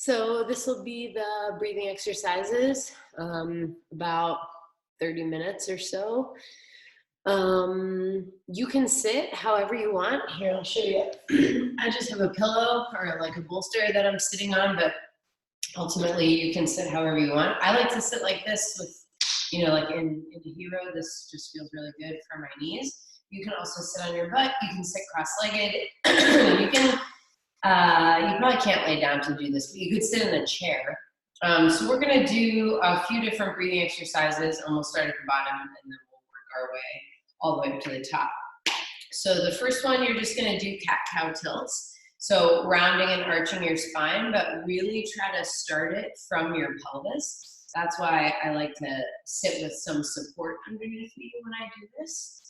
So this will be the breathing exercises, about 30 minutes or so. You can sit however you want. Here, I'll show you. I just have a pillow or like a bolster that I'm sitting on, but ultimately you can sit however you want. I like to sit like this with, like in the hero, this just feels really good for my knees. You can also sit on your butt. You can sit cross-legged. You can you probably can't lay down to do this, but you could sit in a chair. So we're gonna do a few different breathing exercises, and we'll start at the bottom, and then we'll work our way all the way up to the top. So the first one, you're just gonna do cat-cow tilts. So rounding and arching your spine, but really try to start it from your pelvis. That's why I like to sit with some support underneath me when I do this.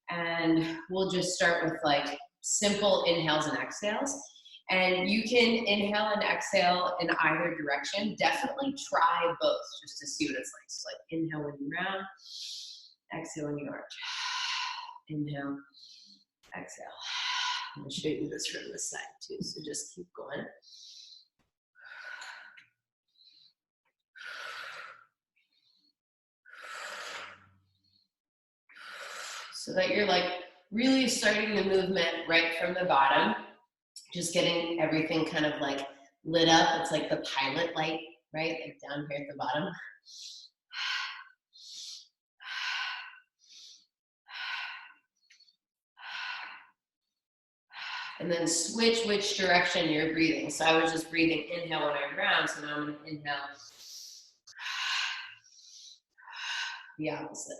And we'll just start with like simple inhales and exhales. And you can inhale and exhale in either direction. Definitely try both just to see what it's like. So like inhale when you round, exhale when you arch. Inhale, exhale. I'm gonna show you this from the side too, so just keep going. So that you're like really starting the movement right from the bottom. Just getting everything kind of like lit up. It's like the pilot light, right? Like down here at the bottom. And then switch which direction you're breathing. So I was just breathing inhale when I round, so now I'm gonna inhale the opposite.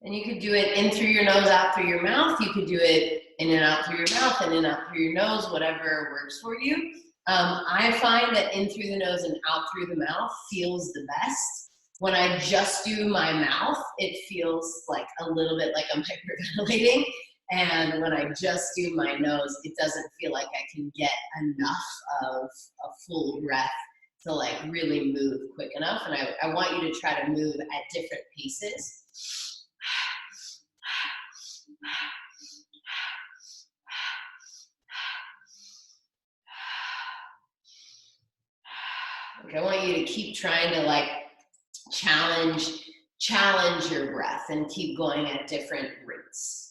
And you could do it in through your nose, out through your mouth. You could do it in and out through your mouth, in and out through your nose, whatever works for you. I find that in through the nose and out through the mouth feels the best. When I just do my mouth, it feels like a little bit like I'm hyperventilating. And when I just do my nose, it doesn't feel like I can get enough of a full breath to like really move quick enough. And I want you to try to move at different paces. I want you to keep trying to like challenge your breath and keep going at different rates.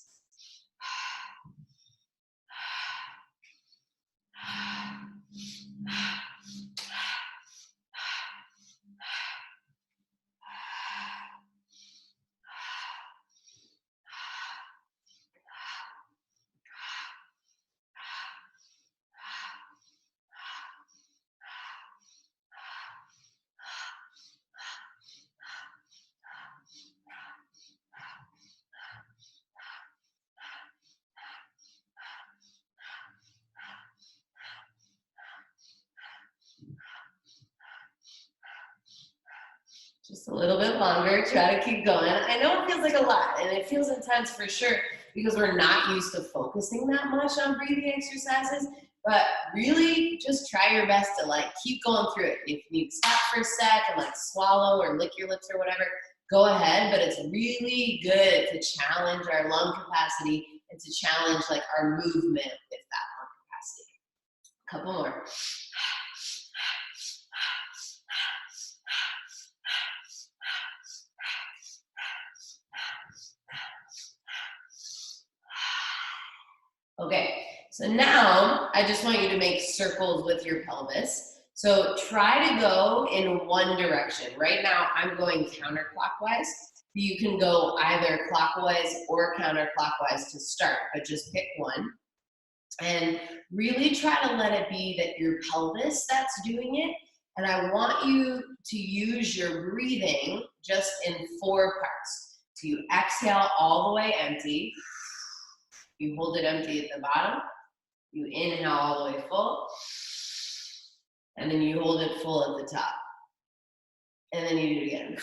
Just a little bit longer, try to keep going. I know it feels like a lot, and it feels intense for sure, because we're not used to focusing that much on breathing exercises, but really just try your best to like keep going through it. If you stop for a sec and like swallow or lick your lips or whatever, go ahead, but it's really good to challenge our lung capacity and to challenge like our movement with that lung capacity. A couple more. Okay, so now I just want you to make circles with your pelvis. So try to go in one direction. Right now I'm going counterclockwise. You can go either clockwise or counterclockwise to start, but just pick one. And really try to let it be that your pelvis that's doing it. And I want you to use your breathing just in 4 parts. So you exhale all the way empty. You hold it empty at the bottom. You inhale all the way full. And then you hold it full at the top. And then you do it again.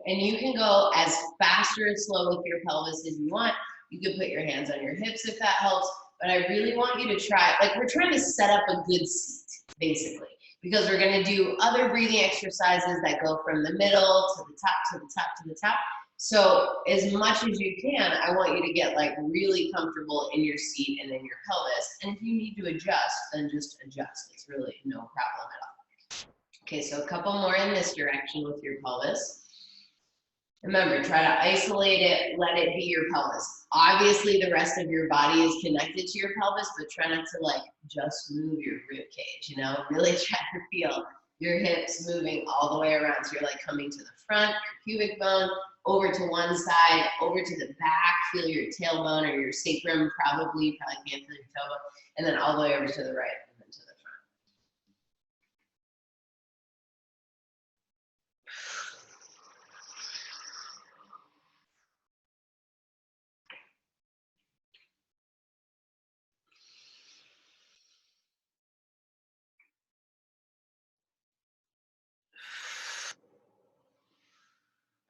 And you can go as fast or as slow with your pelvis as you want. You can put your hands on your hips if that helps. But I really want you to try, like we're trying to set up a good seat, basically. because we're going to do other breathing exercises that go from the middle to the top, to the top, to the top. So as much as you can, I want you to get like really comfortable in your seat and in your pelvis. And if you need to adjust, then just adjust. It's really no problem at all. Okay, so a couple more in this direction with your pelvis. Remember, try to isolate it, let it be your pelvis. Obviously, the rest of your body is connected to your pelvis, but try not to like just move your rib cage, you know? Really try to feel your hips moving all the way around. So you're like coming to the front, your pubic bone, over to one side, over to the back, feel your tailbone or your sacrum, probably can't feel your tailbone, and then all the way over to the right and then to the front.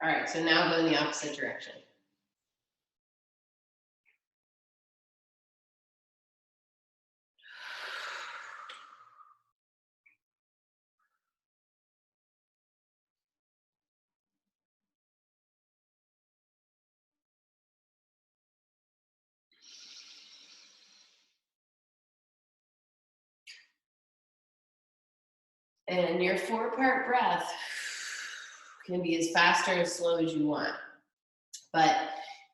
All right, so now go in the opposite direction. And your 4-part breath can be as fast or as slow as you want. But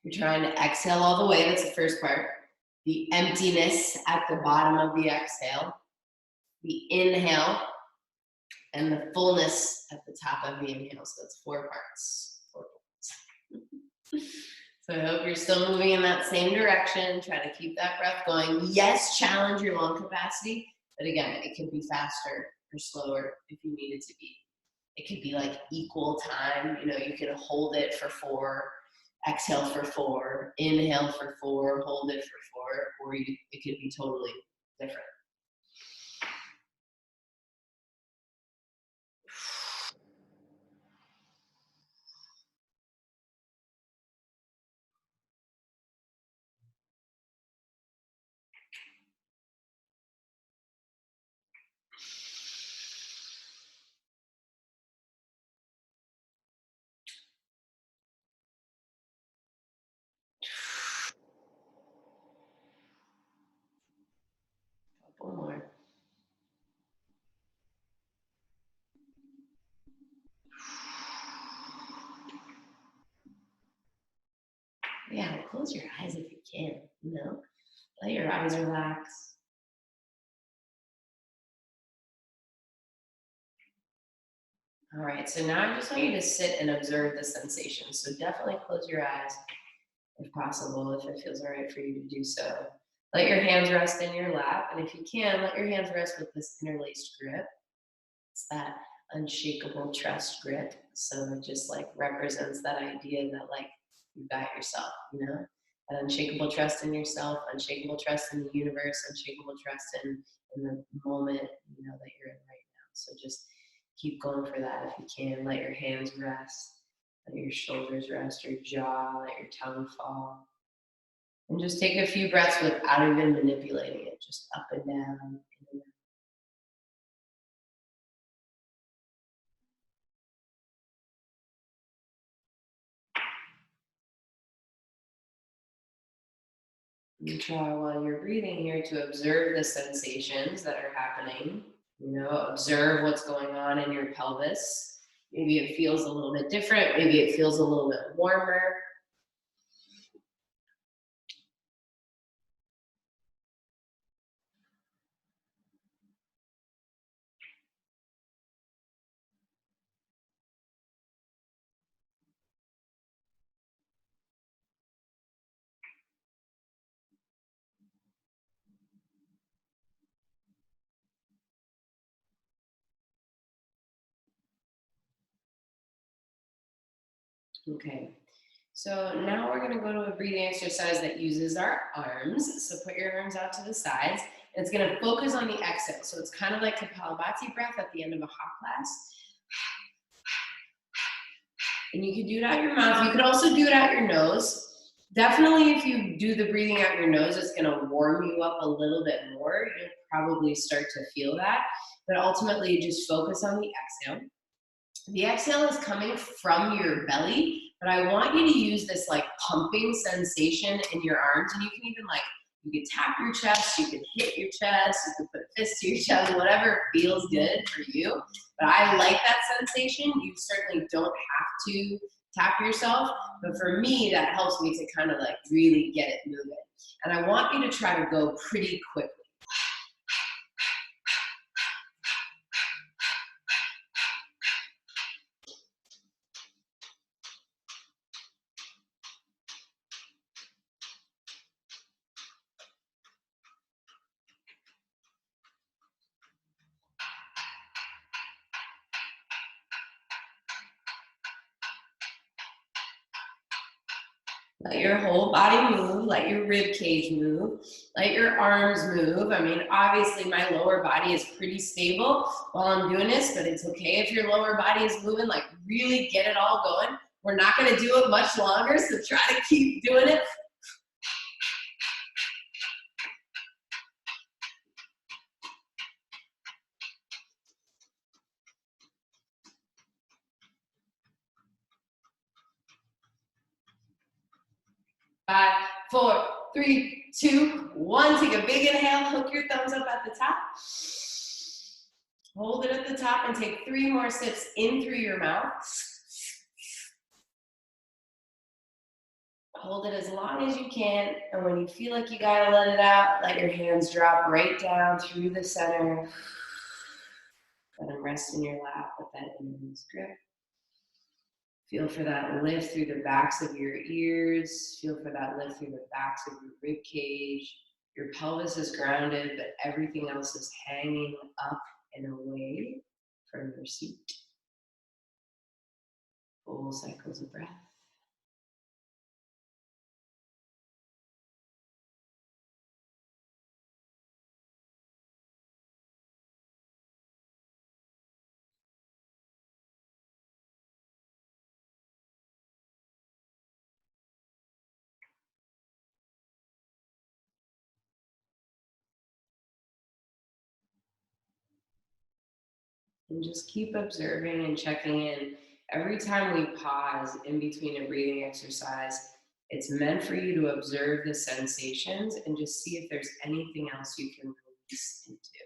you're trying to exhale all the way. That's the first part. The emptiness at the bottom of the exhale. The inhale. And the fullness at the top of the inhale. So that's 4 parts. 4 parts. So I hope you're still moving in that same direction. Try to keep that breath going. Yes, challenge your lung capacity. But again, it can be faster or slower if you need it to be. It could be like equal time. You know, you can hold it for 4, exhale for 4, inhale for 4, hold it for 4, or it could be totally different. Couple more. Yeah, close your eyes if you can, you know? Let your eyes relax. All right, so now I just want you to sit and observe the sensations. So definitely close your eyes if possible, if it feels all right for you to do so. Let your hands rest in your lap, and if you can, let your hands rest with this interlaced grip. It's that unshakable trust grip. So it just like represents that idea that like you got yourself, you know? That unshakable trust in yourself, unshakable trust in the universe, unshakable trust in the moment, you know, that you're in right now. So just keep going for that if you can. Let your hands rest, let your shoulders rest, your jaw, let your tongue fall. And just take a few breaths without even manipulating it, just up and down, in and out. You try while you're breathing here to observe the sensations that are happening. You know, observe what's going on in your pelvis. Maybe it feels a little bit different. Maybe it feels a little bit warmer. Okay. So now we're going to go to a breathing exercise that uses our arms. So put your arms out to the sides. And it's going to focus on the exhale. So it's kind of like Kapalabhati breath at the end of a hot class. And you can do it out your mouth. You could also do it out your nose. Definitely if you do the breathing out your nose, it's going to warm you up a little bit more. You'll probably start to feel that. but ultimately just focus on the exhale. The exhale is coming from your belly, but I want you to use this like pumping sensation in your arms, and you can even like, you can tap your chest, you can hit your chest, you can put a fist to your chest, whatever feels good for you. But I like that sensation. You certainly don't have to tap yourself, but for me, that helps me to kind of like really get it moving. And I want you to try to go pretty quickly. Let your whole body move, let your rib cage move, let your arms move. I mean, obviously my lower body is pretty stable while I'm doing this, but it's okay if your lower body is moving, like really get it all going. We're not gonna do it much longer, so try to keep doing it. Five, four, three, two, one. Take a big inhale, hook your thumbs up at the top. Hold it at the top and take 3 more sips in through your mouth. Hold it as long as you can, and when you feel like you gotta let it out, let your hands drop right down through the center. Let them rest in your lap with that innermost grip. Feel for that lift through the backs of your ears. Feel for that lift through the backs of your rib cage. Your pelvis is grounded, but everything else is hanging up and away from your seat. Full cycles of breath. And just keep observing and checking in. Every time we pause in between a breathing exercise, it's meant for you to observe the sensations and just see if there's anything else you can release into.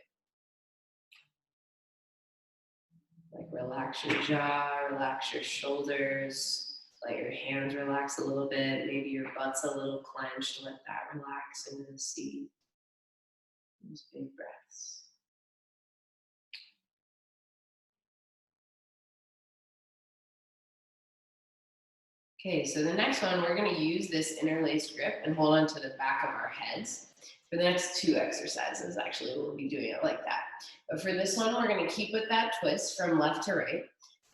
Like relax your jaw, relax your shoulders, let your hands relax a little bit, maybe your butt's a little clenched, let that relax into the seat. Those big breaths. Okay, so the next one, we're gonna use this interlaced grip and hold on to the back of our heads. For the next 2 exercises, actually, we'll be doing it like that. But for this one, we're gonna keep with that twist from left to right.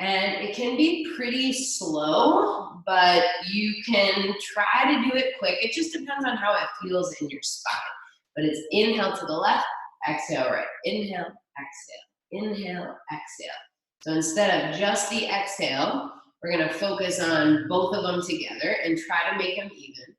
And it can be pretty slow, but you can try to do it quick. It just depends on how it feels in your spine. But it's inhale to the left, exhale right. Inhale, exhale, inhale, exhale. So instead of just the exhale, we're gonna focus on both of them together and try to make them even.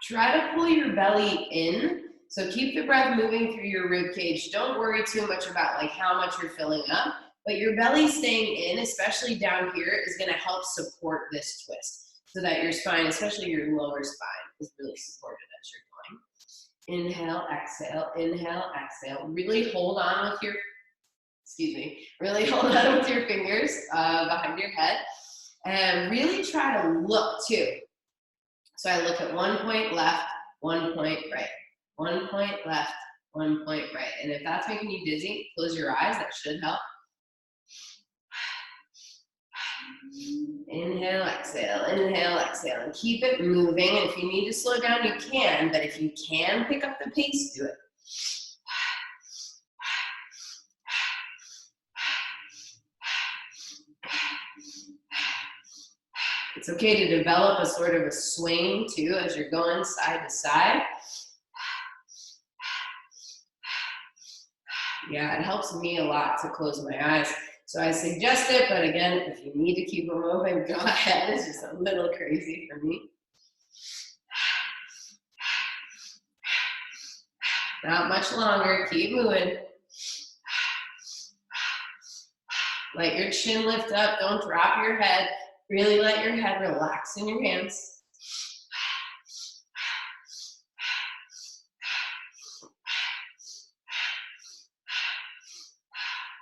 Try to pull your belly in. So keep the breath moving through your rib cage. Don't worry too much about like how much you're filling up, but your belly staying in, especially down here, is gonna help support this twist so that your spine, especially your lower spine, is really supported as you're going. Inhale, exhale, inhale, exhale. Really hold on with your, really hold on with your fingers behind your head and really try to look too. So I look at 1 point left, 1 point right, 1 point left, 1 point right. And if that's making you dizzy, close your eyes, that should help. Inhale, exhale, and keep it moving. And if you need to slow down, you can, but if you can pick up the pace, do it. It's okay to develop a sort of a swing too as you're going side to side. Yeah, it helps me a lot to close my eyes. So I suggest it, but again, if you need to keep them moving, go ahead. It's just a little crazy for me. Not much longer, keep moving. Let your chin lift up, don't drop your head. Really let your head relax in your hands.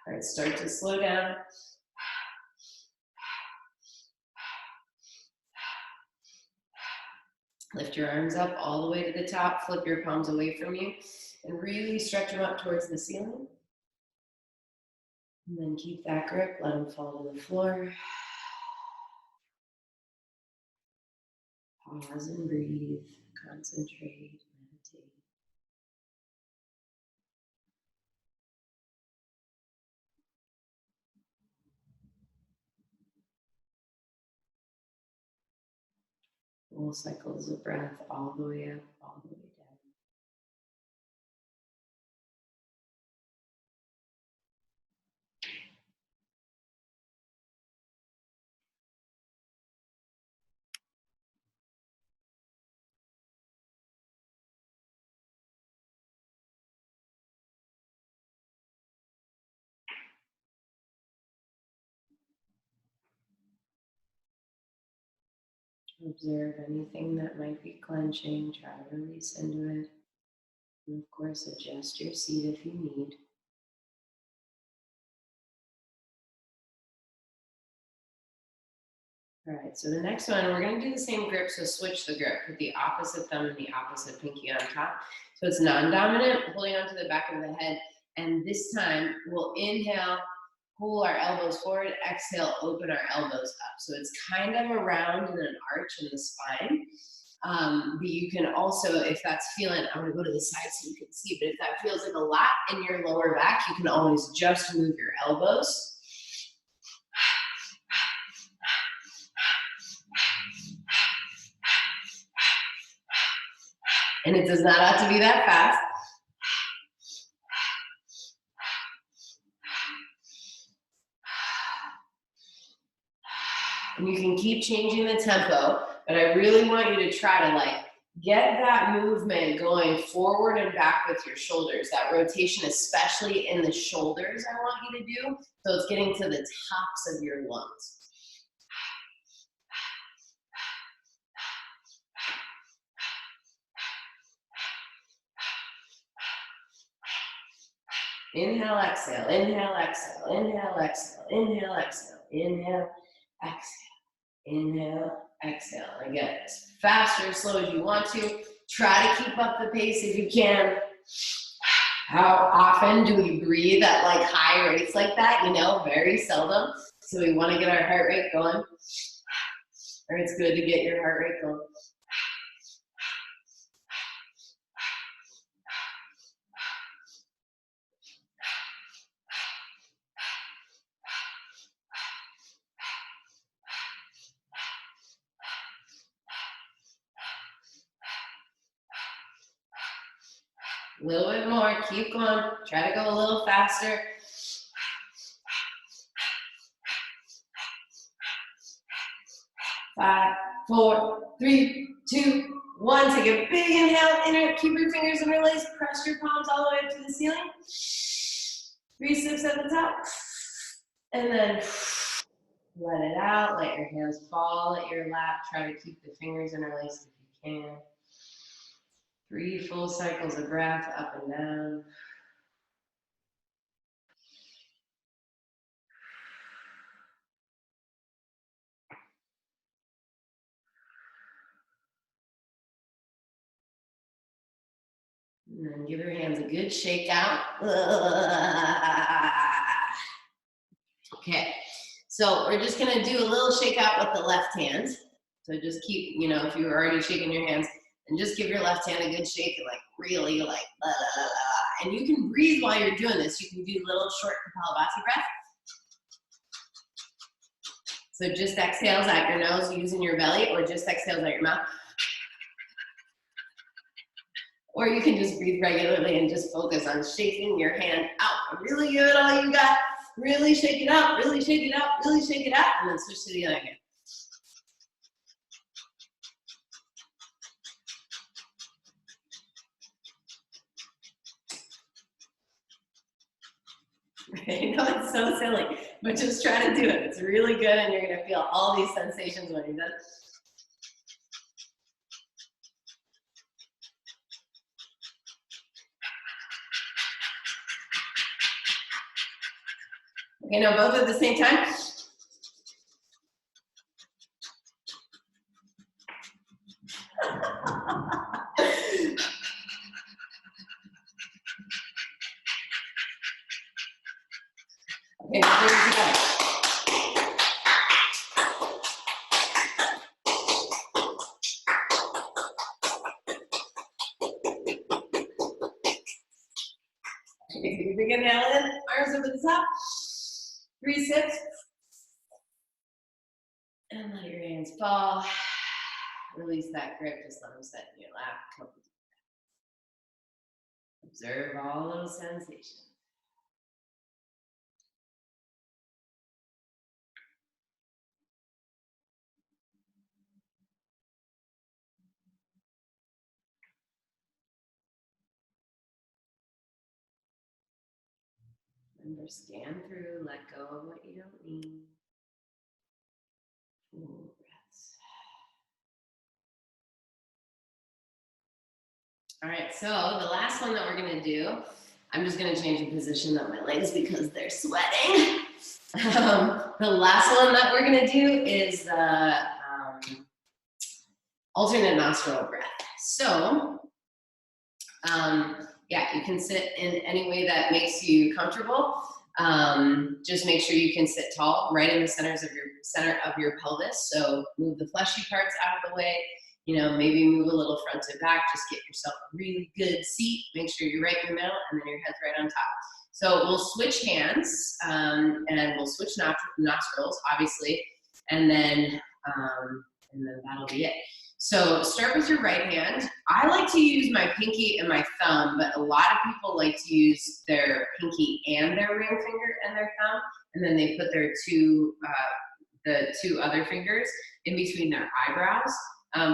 All right, start to slow down. Lift your arms up all the way to the top, flip your palms away from you, and really stretch them up towards the ceiling. And then keep that grip, let them fall to the floor. Pause and breathe, concentrate, meditate. Full cycles of breath all the way up, all the way down. Observe anything that might be clenching, try to release into it. And of course, adjust your seat if you need. All right, so the next one, we're gonna do the same grip, so switch the grip. Put the opposite thumb and the opposite pinky on top. So it's non-dominant, holding onto the back of the head. And this time, we'll inhale, pull our elbows forward, exhale, open our elbows up. So it's kind of a round and an arch in the spine. But you can also, if that's feeling, I'm gonna go to the side so you can see, but if that feels like a lot in your lower back, you can always just move your elbows. And it does not have to be that fast. And you can keep changing the tempo, but I really want you to try to like get that movement going forward and back with your shoulders. That rotation, especially in the shoulders, I want you to do. So it's getting to the tops of your lungs. Inhale, exhale, inhale, exhale, inhale, exhale, inhale, exhale, inhale, exhale, inhale, exhale. And again, as fast or as slow as you want to. Try to keep up the pace if you can. How often do we breathe at like high rates like that? You know, very seldom. So we want to get our heart rate going. Or it's good to get your heart rate going. A little bit more, keep going. Try to go a little faster. 5, 4, 3, 2, 1. Take a big inhale. Keep your fingers interlaced. Press your palms all the way up to the ceiling. 3 sips at the top. And then let it out. Let your hands fall at your lap. Try to keep the fingers interlaced if you can. 3 full cycles of breath up and down. And then give your hands a good shake out. Okay, so we're just gonna do a little shake out with the left hand. So just keep, you know, if you were already shaking your hands, and just give your left hand a good shake and like really like la, la, la, la. And you can breathe while you're doing this. You can do little short Kapalabhati breath. So just exhales out your nose using your belly, or just exhales out your mouth. Or you can just breathe regularly and just focus on shaking your hand out. Really give it all you got. Really shake it out, really shake it out, really shake it out, and then switch to the other hand. I know it's so silly, but just try to do it. It's really good, and you're gonna feel all these sensations when you're done. Okay, now both at the same time. Okay, now bring it together. Okay, big inhale in, arms over the top. 3 sips. And let your hands fall. Release that grip, just let them sit in your lap. Observe all those sensations. Remember, scan through, let go of what you don't need. Full breaths. All right, so the last one that we're gonna do, I'm just gonna change the position of my legs because they're sweating. The last one that we're gonna do is the alternate nostril breath. So, yeah, you can sit in any way that makes you comfortable. Just make sure you can sit tall, right in the center of your pelvis. So move the fleshy parts out of the way. You know, maybe move a little front to back. Just get yourself a really good seat. Make sure you're right in the middle, and then your head's right on top. So we'll switch hands, and we'll switch nostrils, obviously, and then that'll be it. So start with your right hand. I like to use my pinky and my thumb, but a lot of people like to use their pinky and their ring finger and their thumb, and then they put their the two other fingers in between their eyebrows.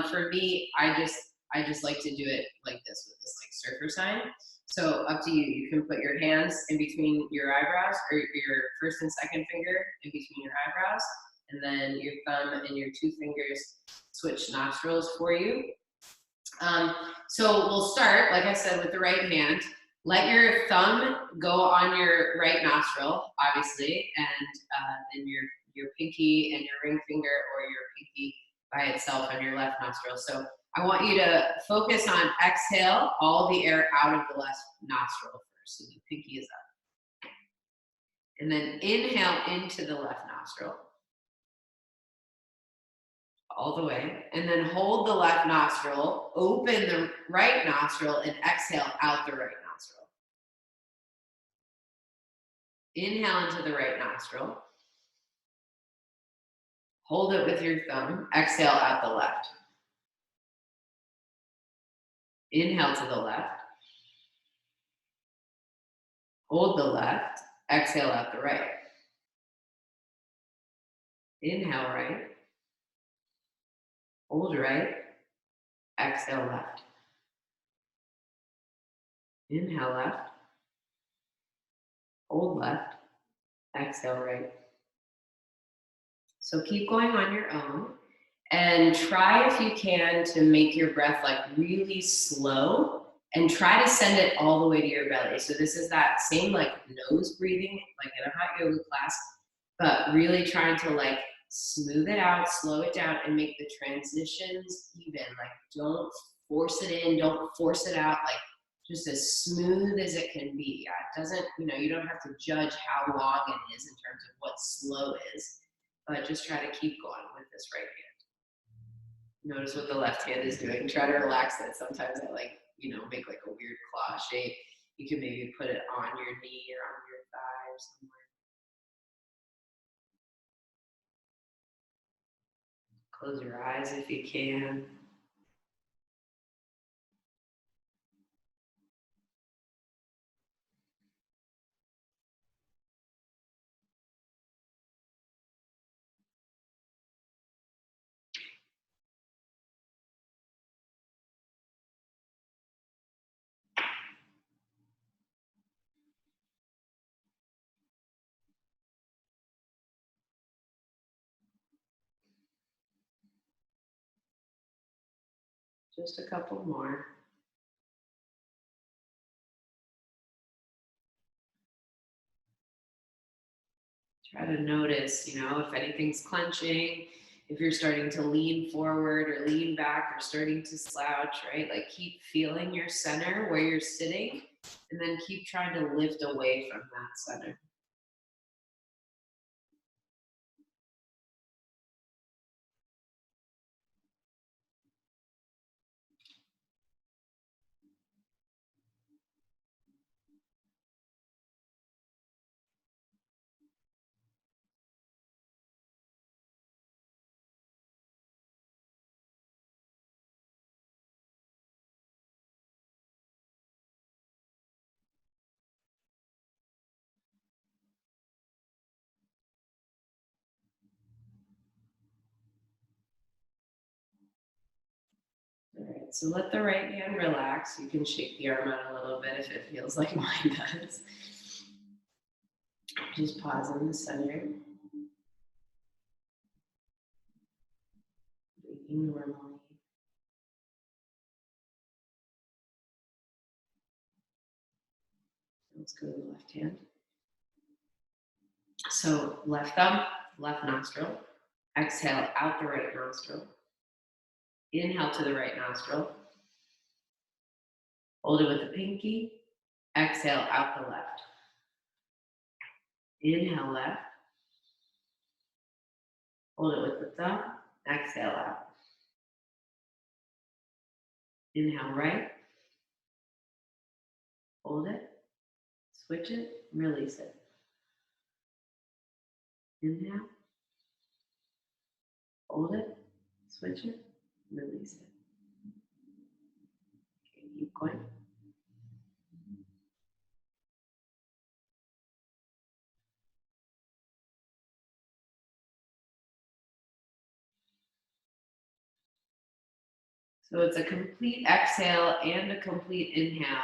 For me, I just like to do it like this with this like surfer sign. So up to you. You can put your hands in between your eyebrows, or your first and second finger in between your eyebrows, and then your thumb and your 2 fingers switch nostrils for you. So we'll start, like I said, with the right hand. Let your thumb go on your right nostril, obviously, and then your pinky and your ring finger, or your pinky by itself on your left nostril. So I want you to focus on exhale all the air out of the left nostril first. So the pinky is up. And then inhale into the left nostril. All the way, and then hold the left nostril, open the right nostril, and exhale out the right nostril. Inhale into the right nostril, hold it with your thumb, exhale out the left. Inhale to the left, hold the left, exhale out the right. Inhale right, hold right, exhale left. Inhale left, hold left, exhale right. So keep going on your own, and try, if you can, to make your breath like really slow, and try to send it all the way to your belly. So this is that same like nose breathing, like in a hot yoga class, but really trying to like smooth it out, slow it down, and make the transitions even. Like, don't force it in, don't force it out, like just as smooth as it can be. It doesn't, you don't have to judge how long it is in terms of what slow is, but just try to keep going with this right hand. Notice what the left hand is doing. Try to relax it. Sometimes I make like a weird claw shape. You can maybe put it on your knee or on your thigh or somewhere. Close your eyes if you can. Just a couple more. Try to notice, if anything's clenching, if you're starting to lean forward or lean back or starting to slouch, right? Like keep feeling your center where you're sitting and then keep trying to lift away from that center. All right, so let the right hand relax. You can shake the arm out a little bit if it feels like mine does. Just pause in the center, breathing normally. Let's go to the left hand. So left thumb, left nostril. Exhale out the right nostril. Inhale to the right nostril. Hold it with the pinky. Exhale out the left. Inhale left. Hold it with the thumb. Exhale out. Inhale right. Hold it. Switch it. Release it. Inhale. Hold it. Switch it. Release it. Okay, keep going. So it's a complete exhale and a complete inhale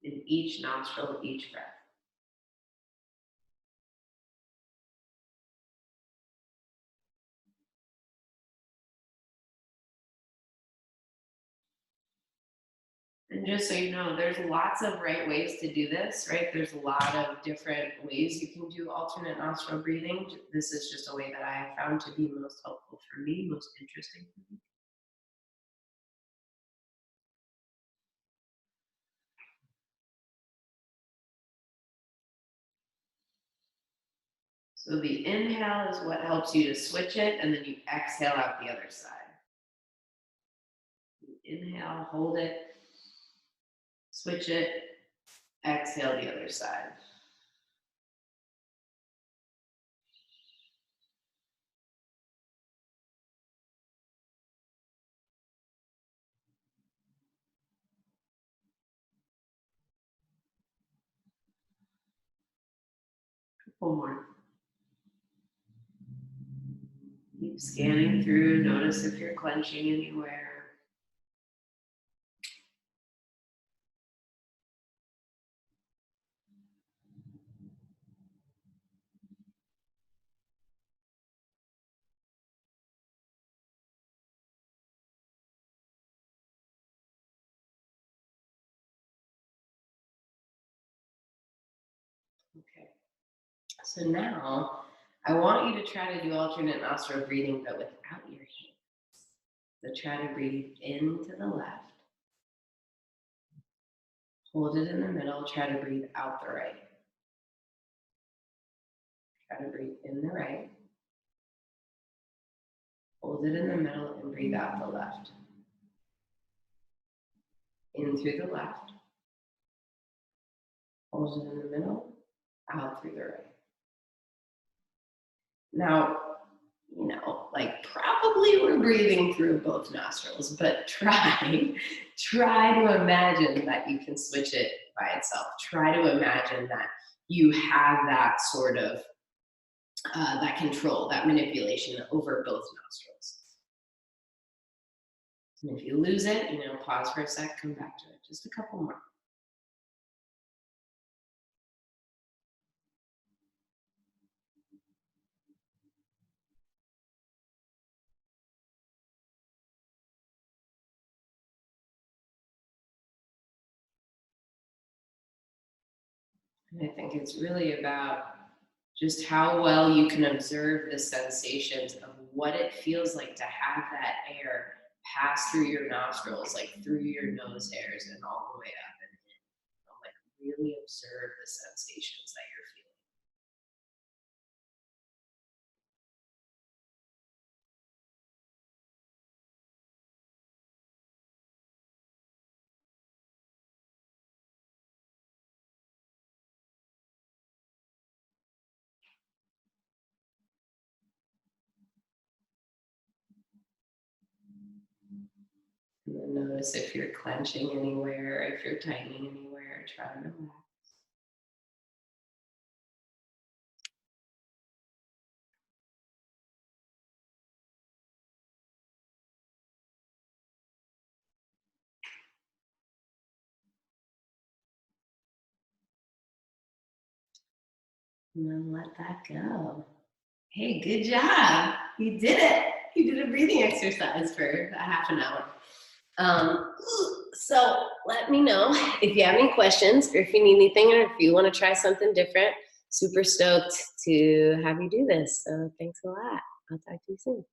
in each nostril, each breath. And just so you know, there's lots of right ways to do this, right? There's a lot of different ways you can do alternate nostril breathing. This is just a way that I have found to be most helpful for me, most interesting for me. So the inhale is what helps you to switch it, and then you exhale out the other side. Inhale, hold it, switch it, exhale the other side. Couple more. Keep scanning through, notice if you're clenching anywhere. Okay. So now I want you to try to do alternate nostril breathing, but without your hands. So try to breathe into the left, hold it in the middle, try to breathe out the right. Try to breathe in the right, hold it in the middle, and breathe out the left. In through the left, hold it in the middle, out through the right. Now, probably we're breathing through both nostrils, but try to imagine that you can switch it by itself. Try to imagine that you have that sort of, that control, that manipulation over both nostrils. And if you lose it, pause for a sec, come back to it. Just a couple more. And I think it's really about just how well you can observe the sensations of what it feels like to have that air pass through your nostrils, like through your nose hairs and all the way up and in. Like really observe the sensations that you're feeling. And then notice if you're clenching anywhere, if you're tightening anywhere, try to relax. And then let that go. Hey, good job. You did it. You did a breathing exercise for a half an hour. Um, so let me know if you have any questions or if you need anything or if you want to try something different. Super stoked to have you do this. So thanks a lot. I'll talk to you soon.